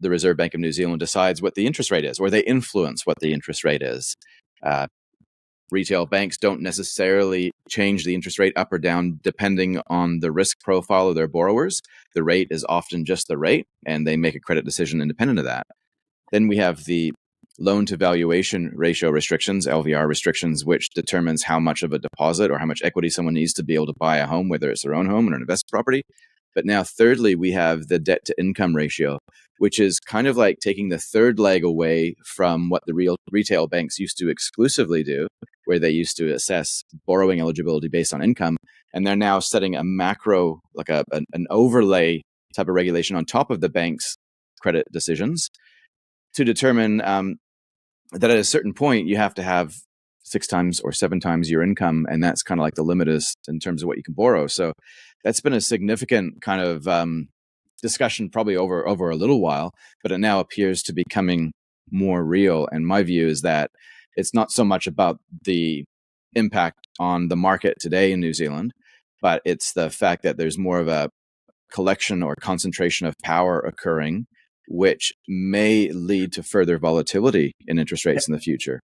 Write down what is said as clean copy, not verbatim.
the Reserve Bank of New Zealand decides what the interest rate is, or they influence what the interest rate is. Retail banks don't necessarily change the interest rate up or down depending on the risk profile of their borrowers. The rate is often just the rate, and they make a credit decision independent of that. Then we have the loan to valuation ratio restrictions, LVR restrictions, which determines how much of a deposit or how much equity someone needs to be able to buy a home, whether it's their own home or an investment property. But now, thirdly, we have the debt to income ratio, which is kind of like taking the third leg away from what the retail banks used to exclusively do, where they used to assess borrowing eligibility based on income. And they're now setting a macro, like an overlay type of regulation on top of the bank's credit decisions to determine that at a certain point, you have to have 6 times or 7 times your income. And that's kind of like the limit is in terms of what you can borrow. So that's been a significant kind of discussion probably over a little while, but it now appears to be becoming more real. And my view is that it's not so much about the impact on the market today in New Zealand, but it's the fact that there's more of a collection or concentration of power occurring, which may lead to further volatility in interest rates in the future.